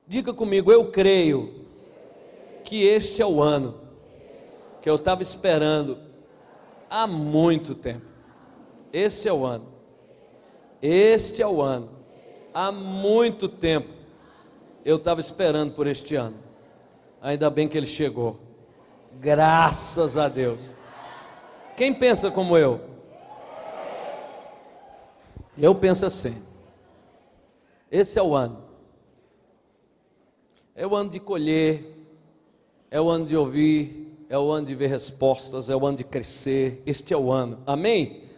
Diga comigo, eu creio que este é o ano que eu estava esperando há muito tempo. Este é o ano. Este é o ano. Há muito tempo eu estava esperando por este ano. Ainda bem que ele chegou. Graças a Deus. Quem pensa como eu? Eu penso assim. Esse é o ano. É o ano de colher, é o ano de ouvir, é o ano de ver respostas, é o ano de crescer. Este é o ano. Amém?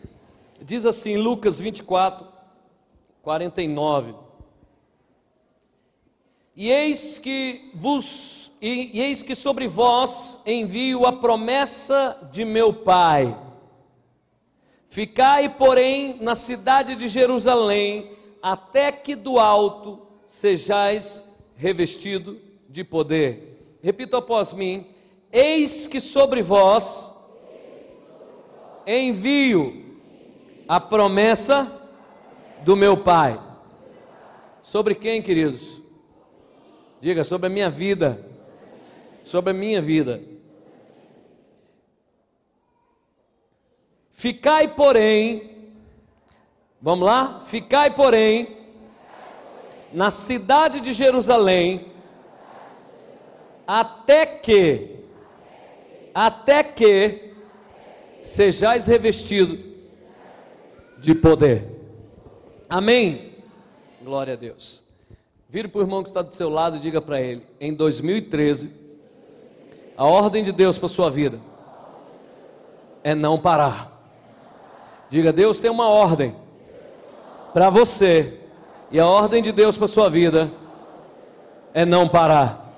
Diz assim, Lucas 24, 49. E eis que sobre vós envio a promessa de meu Pai. Ficai, porém, na cidade de Jerusalém, até que do alto sejais revestido de poder. Repita após mim: eis que sobre vós envio a promessa do meu Pai. Sobre quem, queridos? Diga, sobre a minha vida. Sobre a minha vida. Ficai, porém, vamos lá? Ficai, porém, na cidade de Jerusalém, até que sejais revestido de poder. Amém? Glória a Deus. Vire para o irmão que está do seu lado e diga para ele: em 2013, a ordem de Deus para a sua vida é não parar. Diga, Deus tem uma ordem para você, e a ordem de Deus para a sua vida é não parar.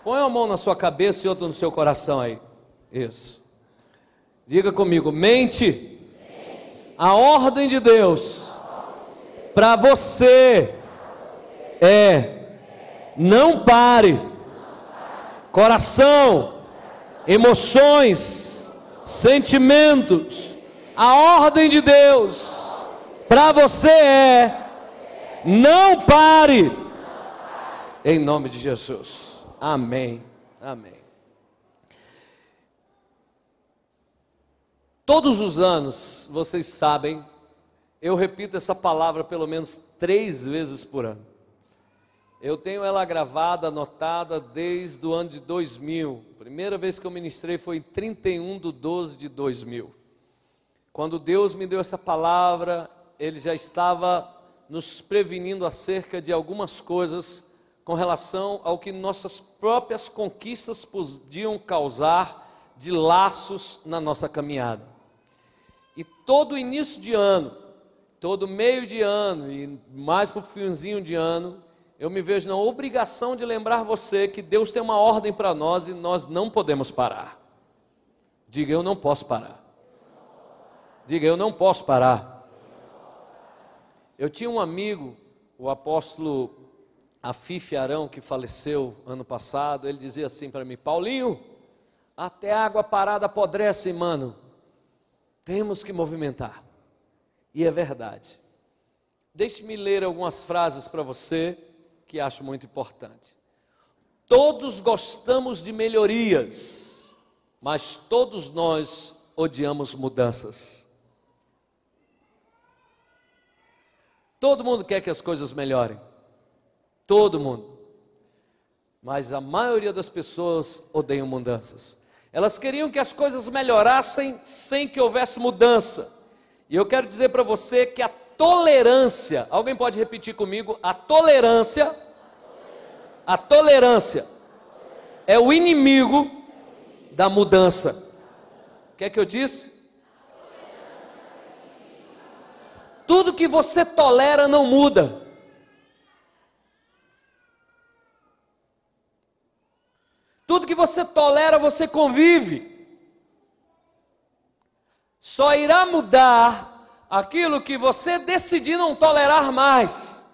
Põe uma mão na sua cabeça e outra no seu coração aí. Isso. Diga comigo, mente. A ordem de Deus para você é não pare. Coração, emoções, sentimentos. A ordem de Deus para você é não pare. Em nome de Jesus. Amém. Amém. Todos os anos, vocês sabem, eu repito essa palavra pelo menos 3 vezes por ano. Eu tenho ela gravada, anotada desde o ano de 2000. Primeira vez que eu ministrei foi em 31/12/2000. Quando Deus me deu essa palavra, Ele já estava nos prevenindo acerca de algumas coisas com relação ao que nossas próprias conquistas podiam causar de laços na nossa caminhada. E todo início de ano, todo meio de ano e mais para o finzinho de ano, eu me vejo na obrigação de lembrar você que Deus tem uma ordem para nós e nós não podemos parar. Diga, eu não posso parar. Diga, eu não posso parar. Eu tinha um amigo, o apóstolo Afife Arão, que faleceu ano passado. Ele dizia assim para mim: Paulinho, até água parada apodrece, mano. Temos que movimentar. E é verdade. Deixe-me ler algumas frases para você que acho muito importante. Todos gostamos de melhorias, mas todos nós odiamos mudanças. Todo mundo quer que as coisas melhorem. Todo mundo. Mas a maioria das pessoas odeiam mudanças. Elas queriam que as coisas melhorassem sem que houvesse mudança. E eu quero dizer para você que a tolerância, alguém pode repetir comigo? A tolerância é o inimigo da mudança. O que é que eu disse? Tudo que você tolera não muda. Tudo que você tolera, você convive. Só irá mudar aquilo que você decidir não tolerar mais.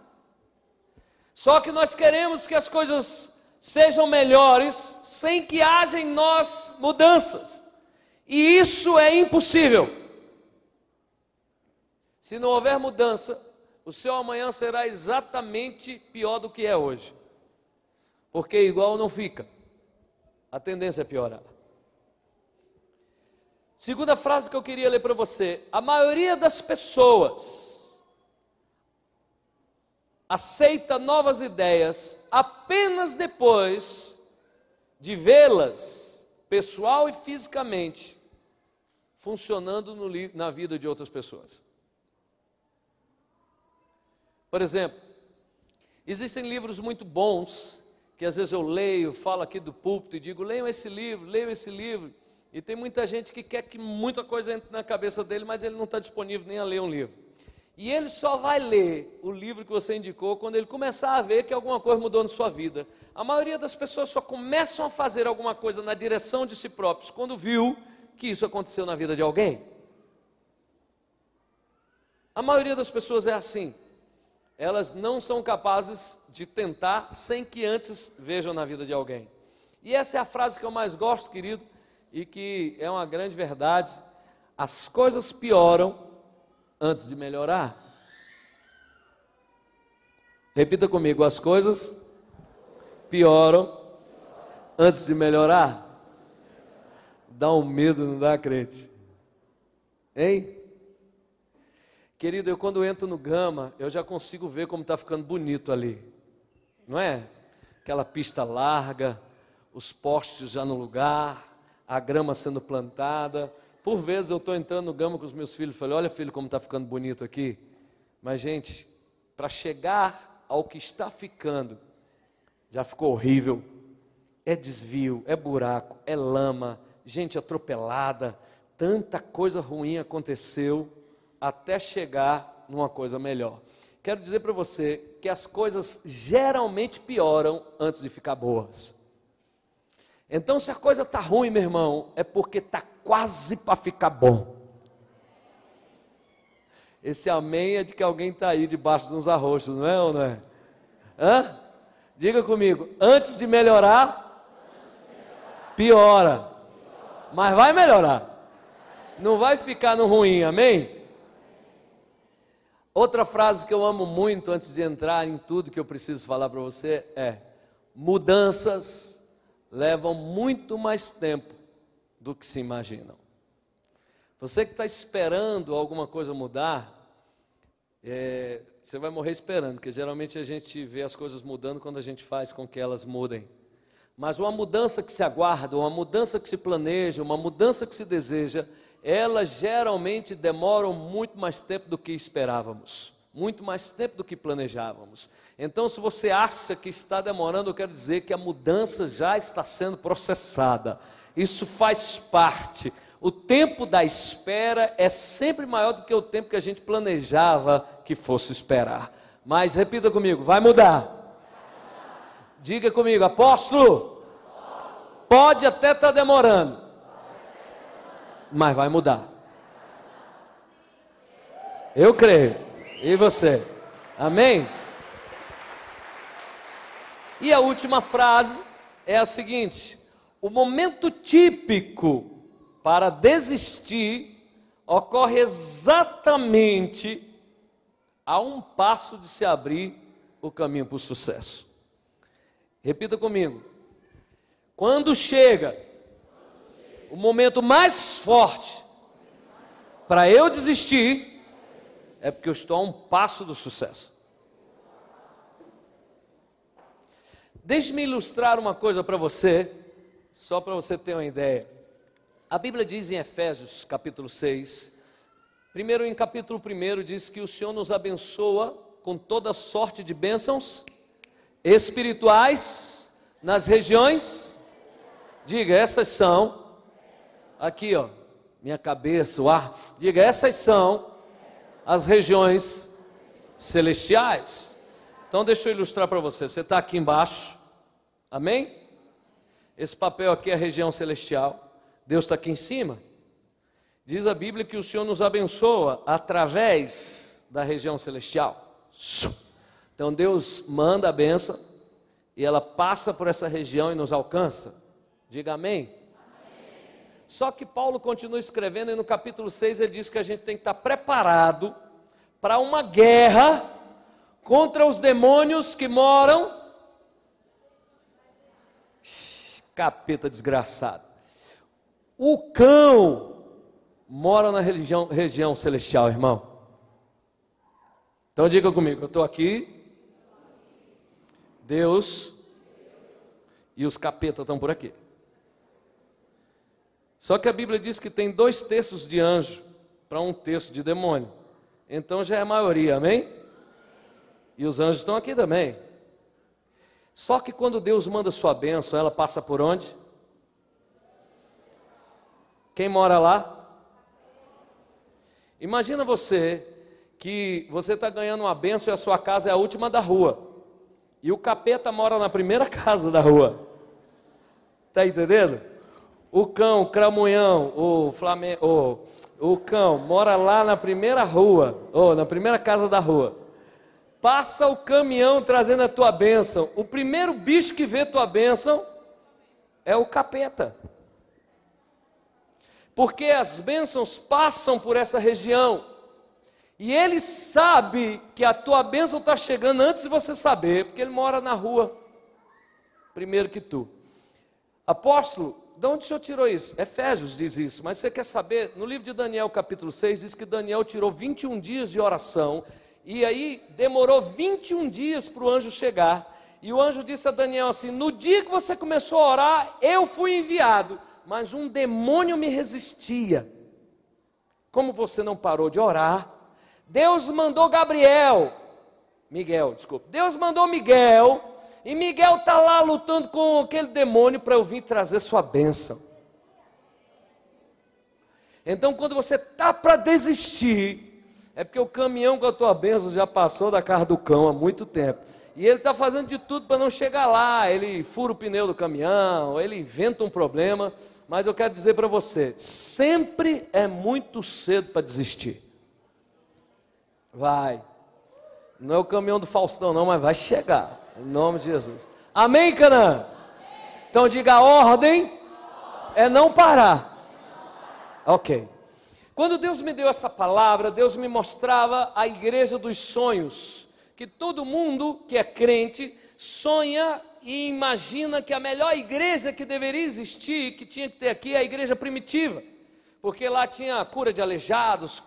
Só que nós queremos que as coisas sejam melhores sem que haja em nós mudanças. E isso é impossível. Se não houver mudança, o seu amanhã será exatamente pior do que é hoje. porque igual não fica. A tendência é piorar. Segunda frase que eu queria ler para você: a maioria das pessoas aceita novas ideias apenas depois de vê-las, pessoal e fisicamente, funcionando na vida de outras pessoas. Por exemplo, existem livros muito bons, que às vezes eu leio, falo aqui do púlpito e digo, leiam esse livro, e tem muita gente que quer que muita coisa entre na cabeça dele, mas ele não está disponível nem a ler um livro. E ele só vai ler o livro que você indicou quando ele começar a ver que alguma coisa mudou na sua vida. A maioria das pessoas só começam a fazer alguma coisa na direção de si próprios quando viu que isso aconteceu na vida de alguém. A maioria das pessoas é assim. Elas não são capazes de tentar sem que antes vejam na vida de alguém. E essa é a frase que eu mais gosto, querido, e que é uma grande verdade: as coisas pioram antes de melhorar. Repita comigo: as coisas pioram antes de melhorar. Dá um medo, não dá, crente? Hein? Querido, eu quando entro no Gama, eu já consigo ver como está ficando bonito ali, não é? Aquela pista larga, os postes já no lugar, a grama sendo plantada. Por vezes eu estou entrando no Gama com os meus filhos e falei, olha filho como está ficando bonito aqui. Mas gente, para chegar ao que está ficando, já ficou horrível. É desvio, é buraco, é lama, gente atropelada, tanta coisa ruim aconteceu até chegar numa coisa melhor. Quero dizer para você que as coisas geralmente pioram antes de ficar boas. Então, se a coisa está ruim, meu irmão, é porque está quase para ficar bom. Esse amém é de que alguém está aí debaixo de uns arroxos, não é ou não é? Hã? Diga comigo, antes de melhorar, piora. Mas vai melhorar. Não vai ficar no ruim, amém? Outra frase que eu amo muito antes de entrar em tudo que eu preciso falar para você é: mudanças levam muito mais tempo do que se imaginam. Você que está esperando alguma coisa mudar, você vai morrer esperando, porque geralmente a gente vê as coisas mudando quando a gente faz com que elas mudem. Mas uma mudança que se aguarda, uma mudança que se planeja, uma mudança que se deseja, elas geralmente demoram muito mais tempo do que esperávamos, muito mais tempo do que planejávamos. Então, se você acha que está demorando, eu quero dizer que a mudança já está sendo processada. Isso faz parte. O tempo da espera é sempre maior do que o tempo que a gente planejava que fosse esperar. Mas repita comigo, vai mudar. Diga comigo, apóstolo, pode até estar demorando, mas vai mudar. Eu creio. E você? Amém? E a última frase é a seguinte: o momento típico para desistir ocorre exatamente a um passo de se abrir o caminho para o sucesso. Repita comigo. Quando chega o momento mais forte para eu desistir, é porque eu estou a um passo do sucesso. Deixe-me ilustrar uma coisa para você, só para você ter uma ideia. A Bíblia diz em Efésios capítulo 6, primeiro em capítulo 1 diz que o Senhor nos abençoa com toda sorte de bênçãos espirituais nas regiões, diga, essas são, aqui ó, minha cabeça, o ar, diga, essas são as regiões celestiais. Então deixa eu ilustrar para você, você está aqui embaixo, amém? Esse papel aqui é a região celestial, Deus está aqui em cima. Diz a Bíblia que o Senhor nos abençoa através da região celestial. Então Deus manda a bênção e ela passa por essa região e nos alcança. Diga amém. Amém. Só que Paulo continua escrevendo e no capítulo 6 ele diz que a gente tem que estar preparado para uma guerra contra os demônios que moram Capeta desgraçado. O cão mora na região celestial, irmão. Então diga comigo, eu estou aqui, Deus e os capetas estão por aqui. Só que a Bíblia diz que tem 2/3 de anjo para 1/3 de demônio. Então já é a maioria, amém? E os anjos estão aqui também. Só que quando Deus manda sua bênção, ela passa por onde? Quem mora lá? Imagina você que você está ganhando uma bênção e a sua casa é a última da rua. E o capeta mora na primeira casa da rua. Está entendendo? O cão, o cramunhão, o cão mora lá na primeira rua, ou na primeira casa da rua. Passa o caminhão trazendo a tua bênção. O primeiro bicho que vê tua bênção é o capeta. Porque as bênçãos passam por essa região. E ele sabe que a tua bênção está chegando antes de você saber, porque ele mora na rua primeiro que tu. Apóstolo, de onde o senhor tirou isso? Efésios diz isso, mas você quer saber? No livro de Daniel, capítulo 6, diz que Daniel tirou 21 dias de oração, e aí demorou 21 dias para o anjo chegar, e o anjo disse a Daniel assim: no dia que você começou a orar, eu fui enviado, mas um demônio me resistia. Como você não parou de orar, Deus mandou Deus mandou Miguel, e Miguel está lá lutando com aquele demônio para eu vir trazer sua bênção. Então quando você está para desistir, é porque o caminhão com a tua bênção já passou da casa do cão há muito tempo. E ele está fazendo de tudo para não chegar lá. Ele fura o pneu do caminhão, ele inventa um problema. Mas eu quero dizer para você, sempre é muito cedo para desistir. Vai. Não é o caminhão do Faustão não, mas vai chegar. Em nome de Jesus. Amém, Canaã? Então diga, a ordem é não parar. Ok. Quando Deus me deu essa palavra, Deus me mostrava a igreja dos sonhos, que todo mundo que é crente sonha e imagina que a melhor igreja que deveria existir, que tinha que ter aqui, é a igreja primitiva, porque lá tinha cura de aleijados,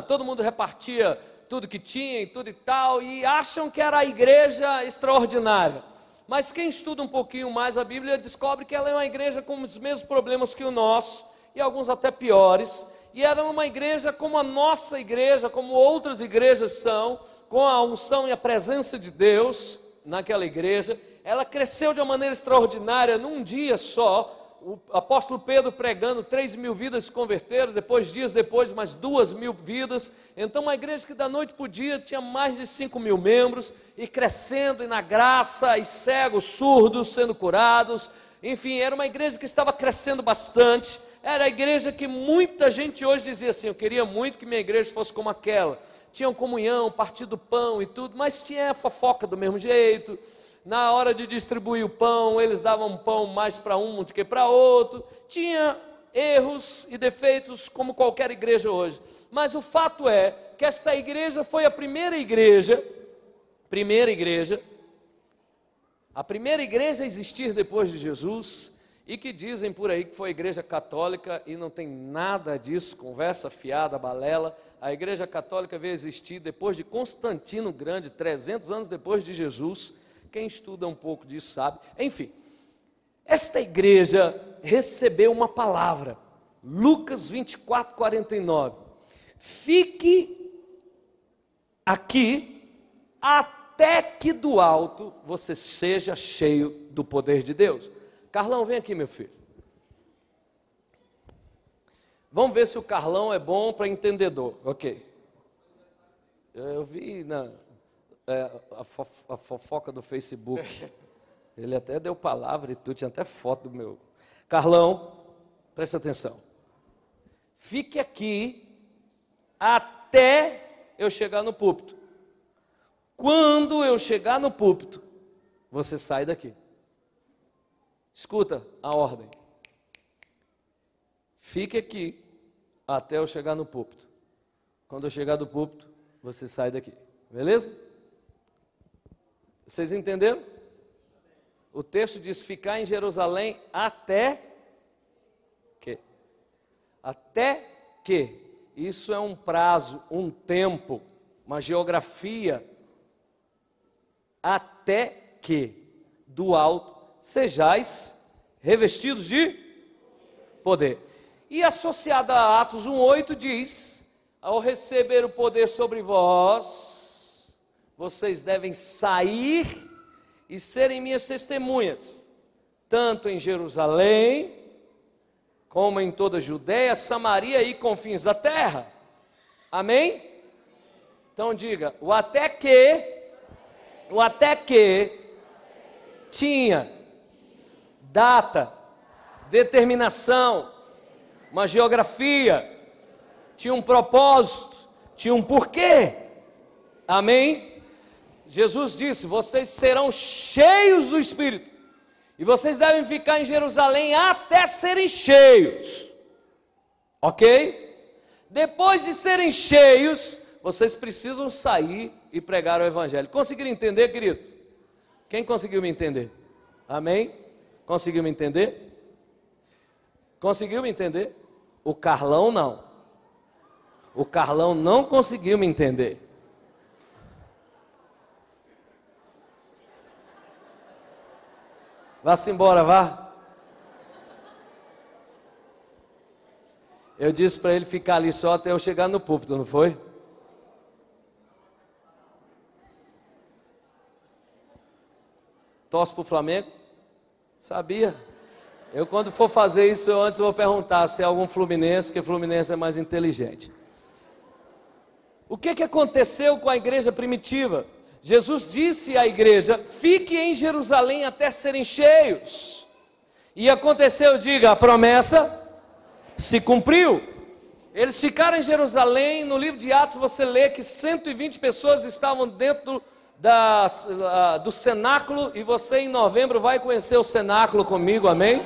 todo mundo repartia tudo que tinha e tudo e tal, e acham que era a igreja extraordinária. Mas quem estuda um pouquinho mais a Bíblia descobre que ela é uma igreja com os mesmos problemas que o nosso, e alguns até piores. E era uma igreja como a nossa igreja, como outras igrejas são, com a unção e a presença de Deus naquela igreja. Ela cresceu de uma maneira extraordinária, num dia só. O apóstolo Pedro pregando, 3.000 vidas se converteram, dias depois mais 2.000 vidas. Então uma igreja que da noite para o dia tinha mais de 5.000 membros, e crescendo, e na graça, e cegos, surdos sendo curados. Enfim, era uma igreja que estava crescendo bastante. Era a igreja que muita gente hoje dizia assim: eu queria muito que minha igreja fosse como aquela. Tinham comunhão, partido do pão e tudo, mas tinha fofoca do mesmo jeito. Na hora de distribuir o pão, eles davam um pão mais para um do que para outro. Tinha erros e defeitos como qualquer igreja hoje. Mas o fato é que esta igreja foi a primeira igreja a existir depois de Jesus, e que dizem por aí que foi a igreja católica, e não tem nada disso, conversa fiada, balela. A igreja católica veio existir depois de Constantino Grande, 300 anos depois de Jesus. Quem estuda um pouco disso sabe. Enfim, esta igreja recebeu uma palavra, Lucas 24, 49. Fique aqui até que do alto você seja cheio do poder de Deus. Carlão, vem aqui, meu filho. Vamos ver se o Carlão é bom para entendedor. Ok. Eu vi a fofoca do Facebook. Ele até deu palavra e tudo, tinha até foto do meu. Carlão, presta atenção. Fique aqui até eu chegar no púlpito. Quando eu chegar no púlpito, você sai daqui. Escuta a ordem. Fique aqui até eu chegar no púlpito. Quando eu chegar do púlpito, você sai daqui. Beleza? Vocês entenderam? O texto diz ficar em Jerusalém até que? Até que? Isso é um prazo, um tempo, uma geografia. Até que do alto sejais revestidos de poder. E associada a Atos 1:8 diz: ao receber o poder sobre vós, vocês devem sair e serem minhas testemunhas, tanto em Jerusalém, como em toda a Judéia, Samaria e confins da terra. Amém? Então diga, o até que tinha data, determinação, uma geografia, tinha um propósito, tinha um porquê. Amém? Jesus disse: vocês serão cheios do Espírito, e vocês devem ficar em Jerusalém até serem cheios, ok? Depois de serem cheios, vocês precisam sair e pregar o Evangelho. Conseguiram entender, querido? Quem conseguiu me entender? Amém? Conseguiu me entender? Conseguiu me entender? O Carlão não. O Carlão não conseguiu me entender. Vá-se embora, vá. Eu disse para ele ficar ali só até eu chegar no púlpito, não foi? Torce para o Flamengo? Sabia. Eu quando for fazer isso, eu antes vou perguntar se é algum fluminense, que Fluminense é mais inteligente. O que aconteceu com a igreja primitiva? Jesus disse à igreja: fique em Jerusalém até serem cheios. E aconteceu, diga, a promessa se cumpriu. Eles ficaram em Jerusalém. No livro de Atos você lê que 120 pessoas estavam dentro do cenáculo, e você em novembro vai conhecer o cenáculo comigo, amém?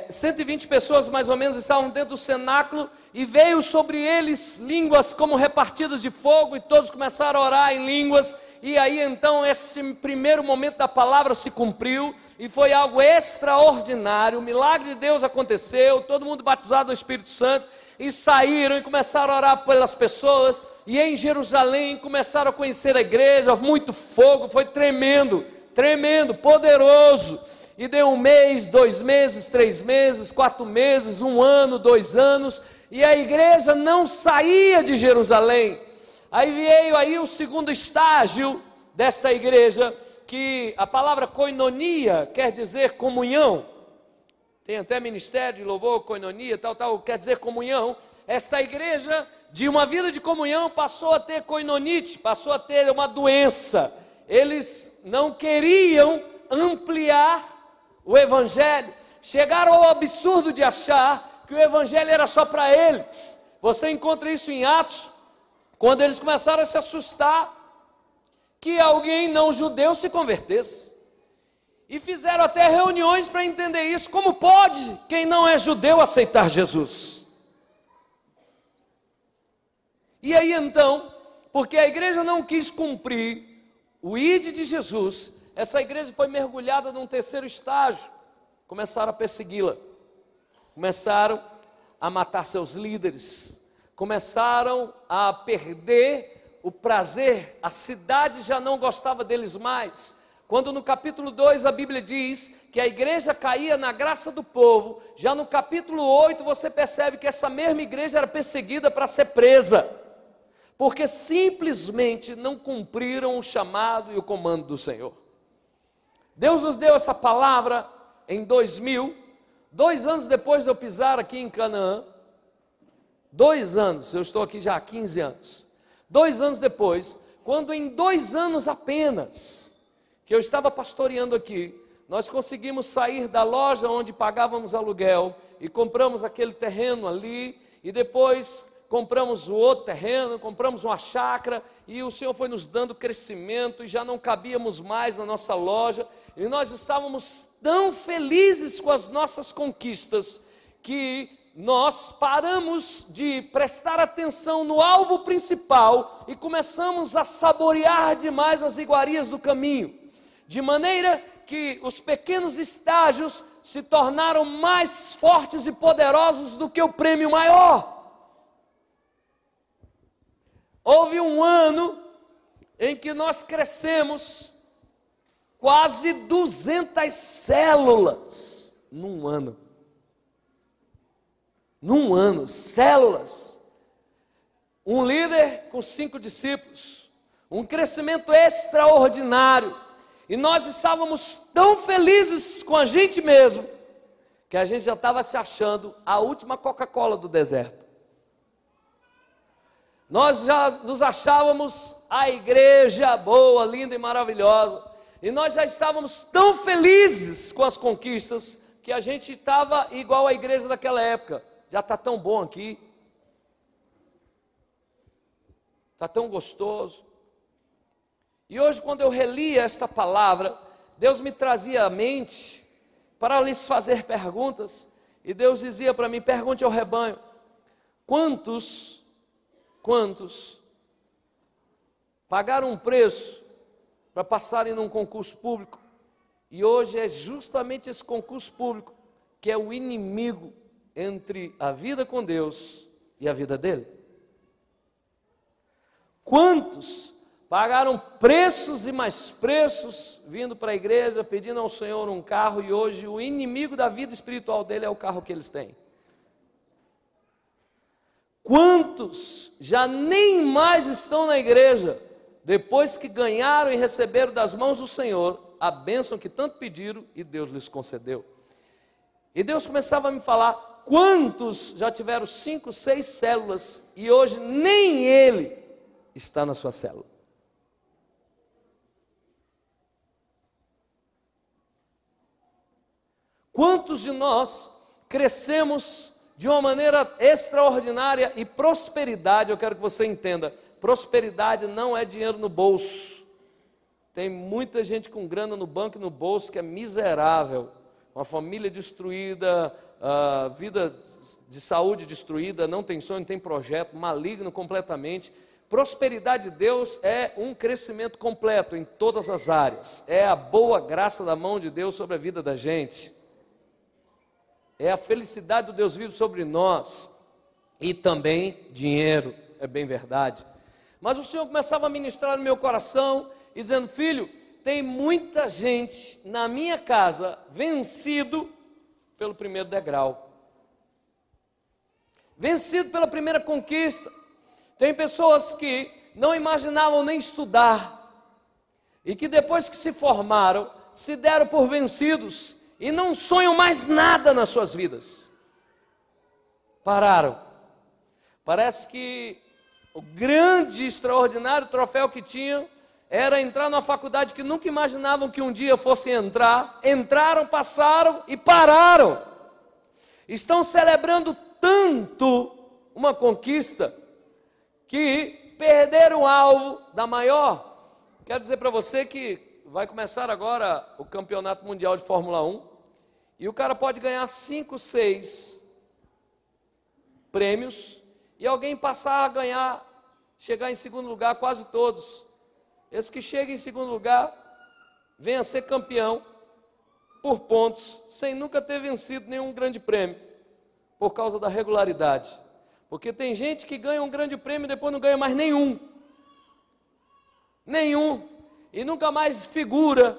120 pessoas mais ou menos estavam dentro do cenáculo, e veio sobre eles línguas como repartidas de fogo, e todos começaram a orar em línguas. E aí então esse primeiro momento da palavra se cumpriu, e foi algo extraordinário. O milagre de Deus aconteceu, todo mundo batizado no Espírito Santo, e saíram e começaram a orar pelas pessoas, e em Jerusalém começaram a conhecer a igreja, muito fogo, foi tremendo, tremendo, poderoso. E deu 1 mês, 2 meses, 3 meses, 4 meses, 1 ano, 2 anos, e a igreja não saía de Jerusalém. Aí veio aí o segundo estágio desta igreja, que a palavra koinonia quer dizer comunhão. Tem até ministério de louvor, koinonia, tal, quer dizer comunhão. Esta igreja, de uma vida de comunhão, passou a ter koinonite, passou a ter uma doença. Eles não queriam ampliar o evangelho. Chegaram ao absurdo de achar que o evangelho era só para eles. Você encontra isso em Atos, quando eles começaram a se assustar que alguém não judeu se convertesse. E fizeram até reuniões para entender isso. Como pode quem não é judeu aceitar Jesus? E aí então, porque a igreja não quis cumprir o ide de Jesus, essa igreja foi mergulhada num terceiro estágio. Começaram a persegui-la, começaram a matar seus líderes, começaram a perder o prazer, a cidade já não gostava deles mais. Quando no capítulo 2 a Bíblia diz que a igreja caía na graça do povo, já no capítulo 8 você percebe que essa mesma igreja era perseguida para ser presa, porque simplesmente não cumpriram o chamado e o comando do Senhor. Deus nos deu essa palavra em 2000, 2 anos depois de eu pisar aqui em Canaã. 2 anos, eu estou aqui já há 15 anos. 2 anos depois, quando em 2 anos apenas que eu estava pastoreando aqui, nós conseguimos sair da loja onde pagávamos aluguel e compramos aquele terreno ali, e depois compramos o outro terreno, compramos uma chácara, e o Senhor foi nos dando crescimento, e já não cabíamos mais na nossa loja, e nós estávamos tão felizes com as nossas conquistas, que nós paramos de prestar atenção no alvo principal, e começamos a saborear demais as iguarias do caminho. de maneira que os pequenos estágios se tornaram mais fortes e poderosos do que o prêmio maior. Houve um ano em que nós crescemos quase 200 células num ano. Num ano, células. Um líder com 5 discípulos. Um crescimento extraordinário. E nós estávamos tão felizes com a gente mesmo, que a gente já estava se achando a última Coca-Cola do deserto. Nós já nos achávamos a igreja boa, linda e maravilhosa. E nós já estávamos tão felizes com as conquistas, que a gente estava igual à igreja daquela época. Já está tão bom aqui. Está tão gostoso. E hoje, quando eu relia esta palavra, Deus me trazia à mente para lhes fazer perguntas. E Deus dizia para mim: pergunte ao rebanho, quantos pagaram um preço para passarem num concurso público? E hoje é justamente esse concurso público que é o inimigo entre a vida com Deus e a vida dele. Quantos pagaram preços e mais preços vindo para a igreja, pedindo ao Senhor um carro, e hoje o inimigo da vida espiritual dele é o carro que eles têm? Quantos já nem mais estão na igreja, depois que ganharam e receberam das mãos do Senhor a bênção que tanto pediram e Deus lhes concedeu? E Deus começava a me falar, quantos já tiveram 5, 6 células e hoje nem ele está na sua célula? Quantos de nós crescemos de uma maneira extraordinária? E prosperidade, eu quero que você entenda, prosperidade não é dinheiro no bolso. Tem muita gente com grana no banco e no bolso que é miserável, uma família destruída, vida de saúde destruída, não tem sonho, não tem projeto, maligno completamente. Prosperidade de Deus é um crescimento completo em todas as áreas, é a boa graça da mão de Deus sobre a vida da gente. É a felicidade do Deus vivo sobre nós. E também dinheiro, é bem verdade. Mas o Senhor começava a ministrar no meu coração, dizendo: filho, tem muita gente na minha casa vencido pelo primeiro degrau, vencido pela primeira conquista. Tem pessoas que não imaginavam nem estudar, e que depois que se formaram, se deram por vencidos, e não sonham mais nada nas suas vidas. Pararam. Parece que o grande, extraordinário troféu que tinham era entrar numa faculdade que nunca imaginavam que um dia fossem entrar. Entraram, passaram e pararam. Estão celebrando tanto uma conquista que perderam o alvo da maior. Quero dizer para você que vai começar agora o Campeonato Mundial de Fórmula 1. E o cara pode ganhar 5, 6 prêmios, e alguém passar a ganhar, chegar em segundo lugar, quase todos. Esse que chega em segundo lugar, vem a ser campeão por pontos, sem nunca ter vencido nenhum grande prêmio, por causa da regularidade. Porque tem gente que ganha um grande prêmio e depois não ganha mais nenhum. E nunca mais figura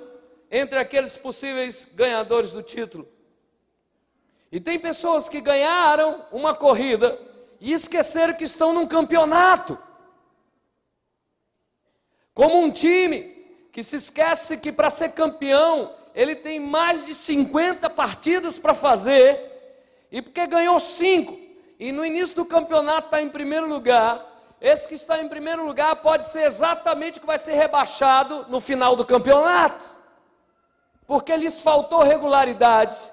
entre aqueles possíveis ganhadores do título. E tem pessoas que ganharam uma corrida e esqueceram que estão num campeonato. Como um time que se esquece que para ser campeão, ele tem mais de 50 partidas para fazer, e porque ganhou 5, e no início do campeonato está em primeiro lugar, esse que está em primeiro lugar pode ser exatamente o que vai ser rebaixado no final do campeonato, porque lhes faltou regularidade,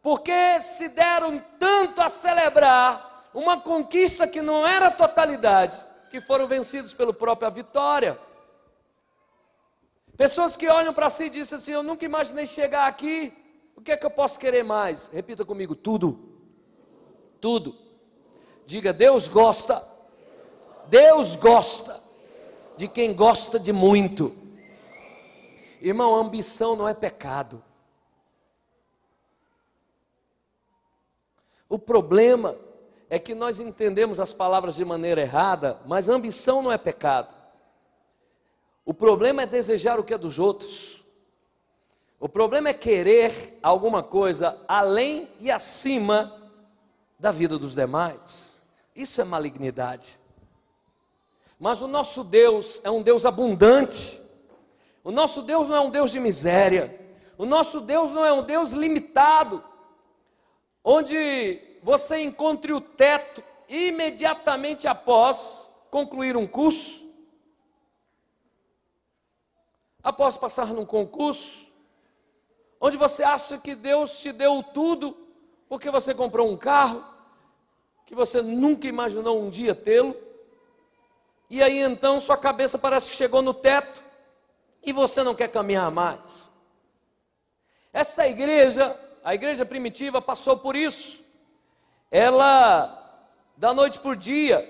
porque se deram tanto a celebrar uma conquista que não era totalidade, que foram vencidos pela própria vitória. Pessoas que olham para si e dizem assim: eu nunca imaginei chegar aqui, o que é que eu posso querer mais? Repita comigo: tudo. Tudo. Diga: Deus gosta de quem gosta de muito. Irmão, ambição não é pecado. O problema é que nós entendemos as palavras de maneira errada, mas ambição não é pecado. O problema é desejar o que é dos outros. O problema é querer alguma coisa além e acima da vida dos demais. Isso é malignidade. Mas o nosso Deus é um Deus abundante. O nosso Deus não é um Deus de miséria. O nosso Deus não é um Deus limitado, onde você encontre o teto imediatamente após concluir um curso, após passar num concurso, onde você acha que Deus te deu tudo, porque você comprou um carro, que você nunca imaginou um dia tê-lo, e aí então sua cabeça parece que chegou no teto, e você não quer caminhar mais. Essa igreja, a igreja primitiva, passou por isso. Ela, da noite por dia,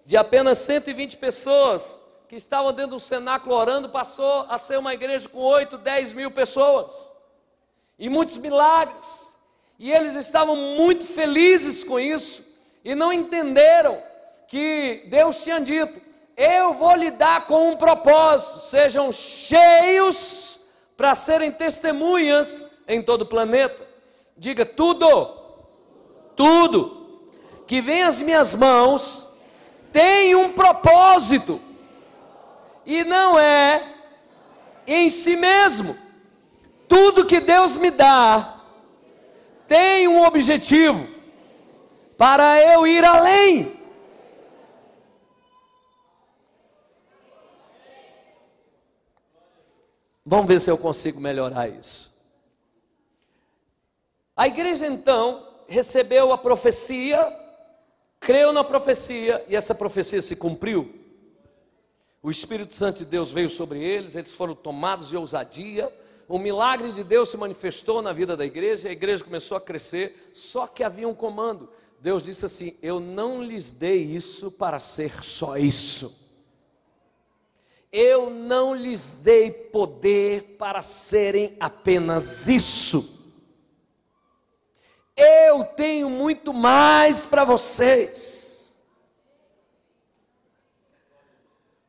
de apenas 120 pessoas, que estavam dentro do cenáculo orando, passou a ser uma igreja com 8, 10 mil pessoas, e muitos milagres, e eles estavam muito felizes com isso, e não entenderam que Deus tinha dito: eu vou lhe dar com um propósito, sejam cheios para serem testemunhas em todo o planeta. Diga: tudo que vem às minhas mãos tem um propósito, e não é em si mesmo. Tudo que Deus me dá tem um objetivo, para eu ir além. Vamos ver se eu consigo melhorar isso. A igreja então recebeu a profecia, creu na profecia, e essa profecia se cumpriu. O Espírito Santo de Deus veio sobre eles, eles foram tomados de ousadia, o milagre de Deus se manifestou na vida da igreja, e a igreja começou a crescer, só que havia um comando. Deus disse assim: eu não lhes dei isso para ser só isso. Eu não lhes dei poder para serem apenas isso. Eu tenho muito mais para vocês.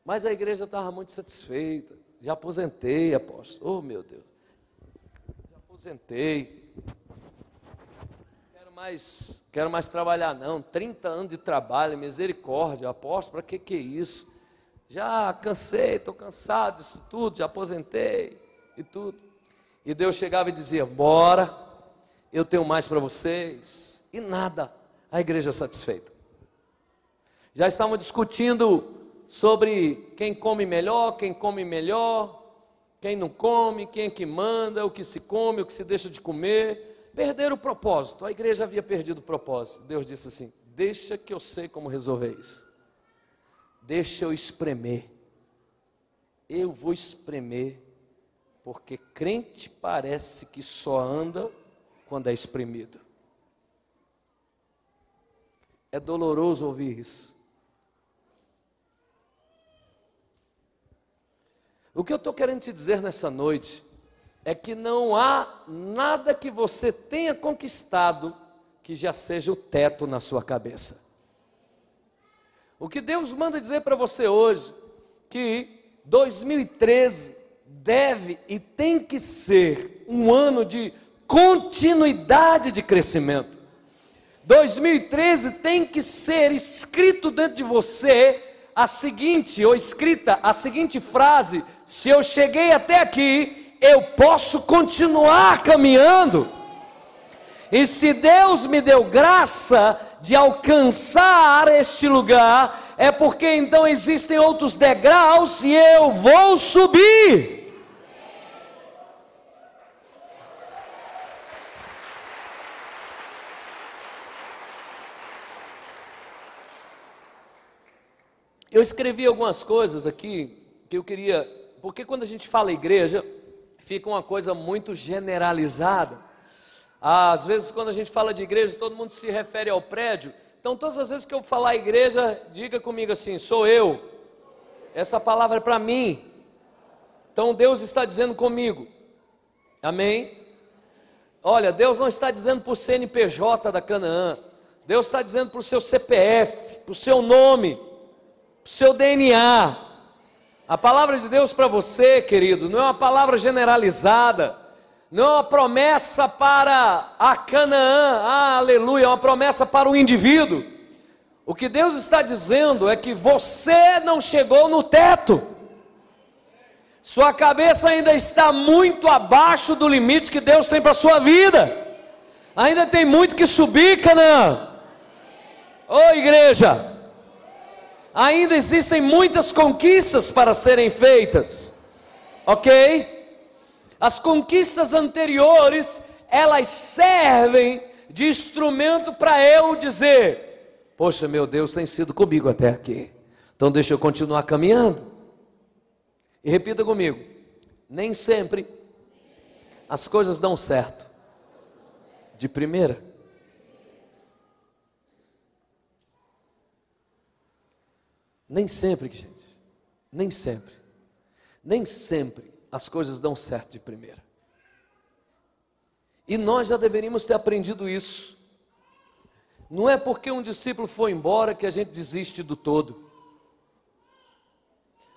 Mas a igreja estava muito satisfeita. Já aposentei, apóstolo. Oh, meu Deus. Já aposentei. Quero mais trabalhar não. 30 anos de trabalho, misericórdia. Apóstolo, para que é isso? Já cansei, estou cansado disso tudo, já aposentei e tudo. E Deus chegava e dizia: bora, eu tenho mais para vocês. E nada, a igreja satisfeita. Já estavam discutindo sobre quem come melhor, quem não come, quem é que manda, o que se come, o que se deixa de comer. Perderam o propósito, a igreja havia perdido o propósito. Deus disse assim: deixa que eu sei como resolver isso. Deixa eu espremer. Eu vou espremer, porque crente parece que só anda quando é espremido. É doloroso ouvir isso. O que eu estou querendo te dizer nessa noite é que não há nada que você tenha conquistado que já seja o teto na sua cabeça. O que Deus manda dizer para você hoje, que 2013 deve e tem que ser um ano de continuidade de crescimento. 2013 tem que ser escrito dentro de você a seguinte frase: se eu cheguei até aqui, eu posso continuar caminhando. E se Deus me deu graça de alcançar este lugar, é porque então existem outros degraus e eu vou subir. Eu escrevi algumas coisas aqui que eu queria, porque quando a gente fala igreja, fica uma coisa muito generalizada. Às vezes quando a gente fala de igreja, todo mundo se refere ao prédio. Então todas as vezes que eu falar igreja, diga comigo assim: sou eu. Essa palavra é para mim. Então Deus está dizendo comigo, amém? Olha, Deus não está dizendo por CNPJ da Canaã, Deus está dizendo para o seu CPF, para o seu nome, para o seu DNA. A palavra de Deus para você, querido, não é uma palavra generalizada, não é uma promessa para a Canaã, aleluia, é uma promessa para o indivíduo. O que Deus está dizendo é que você não chegou no teto, sua cabeça ainda está muito abaixo do limite que Deus tem para a sua vida, ainda tem muito que subir, Canaã. Ô igreja, ainda existem muitas conquistas para serem feitas, ok? As conquistas anteriores, elas servem de instrumento para eu dizer, poxa, meu Deus tem sido comigo até aqui, então deixa eu continuar caminhando. E repita comigo, nem sempre as coisas dão certo de primeira. Nem sempre, gente, nem sempre as coisas dão certo de primeira. E nós já deveríamos ter aprendido isso. Não é porque um discípulo foi embora que a gente desiste do todo.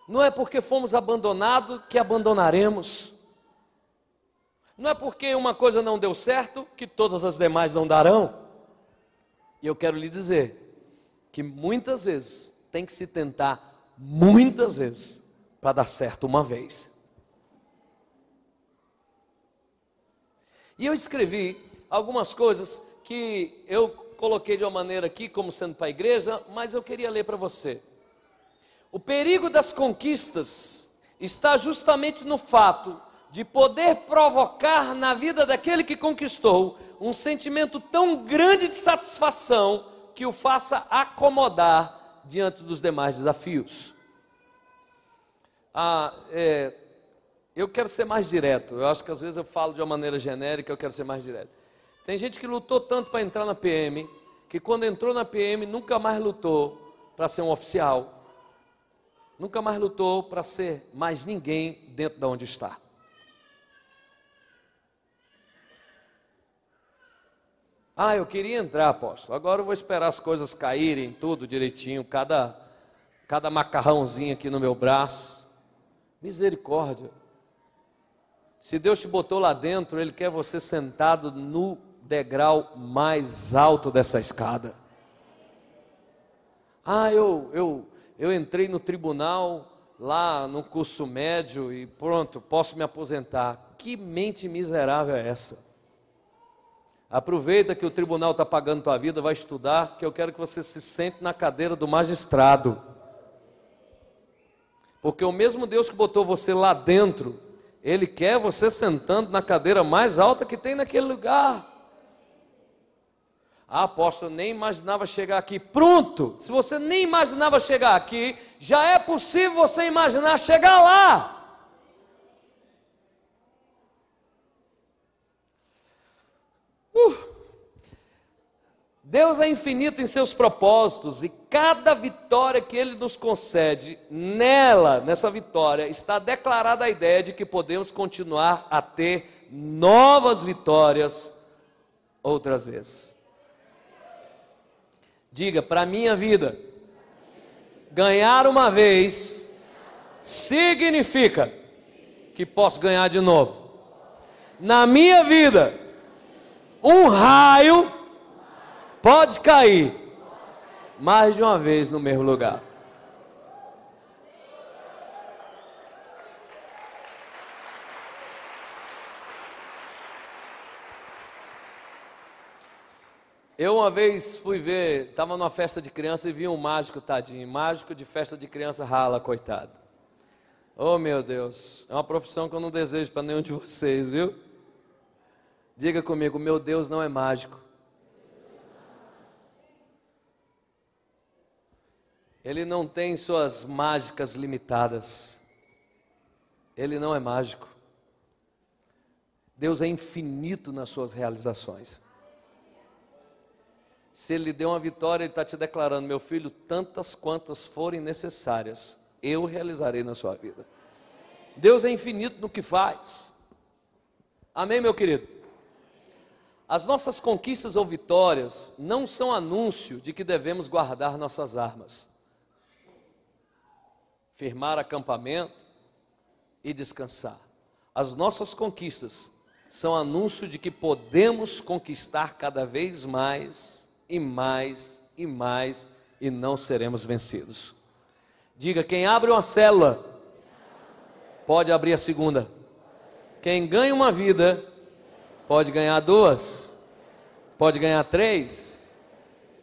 Não é porque fomos abandonados que abandonaremos. Não é porque uma coisa não deu certo que todas as demais não darão. E eu quero lhe dizer que muitas vezes tem que se tentar muitas vezes para dar certo uma vez. E eu escrevi algumas coisas que eu coloquei de uma maneira aqui como sendo para a igreja, mas eu queria ler para você. O perigo das conquistas está justamente no fato de poder provocar na vida daquele que conquistou um sentimento tão grande de satisfação que o faça acomodar diante dos demais desafios. Eu quero ser mais direto. Eu acho que às vezes eu falo de uma maneira genérica, eu quero ser mais direto. Tem gente que lutou tanto para entrar na PM, que quando entrou na PM nunca mais lutou para ser um oficial. Nunca mais lutou para ser mais ninguém dentro de onde está. Eu queria entrar, apóstolo. Agora eu vou esperar as coisas caírem, tudo direitinho, cada macarrãozinho aqui no meu braço. Misericórdia. Se Deus te botou lá dentro, Ele quer você sentado no degrau mais alto dessa escada. Eu entrei no tribunal, lá no curso médio e pronto, posso me aposentar. Que mente miserável é essa? Aproveita que o tribunal está pagando tua vida, vai estudar, que eu quero que você se sente na cadeira do magistrado. Porque o mesmo Deus que botou você lá dentro, Ele quer você sentando na cadeira mais alta que tem naquele lugar. Apóstolo, eu nem imaginava chegar aqui. Pronto, se você nem imaginava chegar aqui, já é possível você imaginar chegar lá. Deus é infinito em seus propósitos e cada vitória que Ele nos concede, nessa vitória, está declarada a ideia de que podemos continuar a ter novas vitórias outras vezes. Diga, para a minha vida, ganhar uma vez significa que posso ganhar de novo. Na minha vida, um raio pode cair mais de uma vez no mesmo lugar. Eu uma vez fui ver, estava numa festa de criança e vi um mágico, tadinho, mágico de festa de criança rala, coitado. Oh meu Deus, é uma profissão que eu não desejo para nenhum de vocês, viu? Diga comigo, meu Deus não é mágico. Ele não tem suas mágicas limitadas. Ele não é mágico. Deus é infinito nas suas realizações. Se Ele lhe deu uma vitória, Ele está te declarando, meu filho, tantas quantas forem necessárias, eu realizarei na sua vida. Deus é infinito no que faz. Amém, meu querido? As nossas conquistas ou vitórias não são anúncio de que devemos guardar nossas armas, firmar acampamento e descansar. As nossas conquistas são anúncio de que podemos conquistar cada vez mais e mais e mais e não seremos vencidos. Diga: quem abre uma célula pode abrir a segunda. Quem ganha uma vida pode ganhar 2, pode ganhar 3,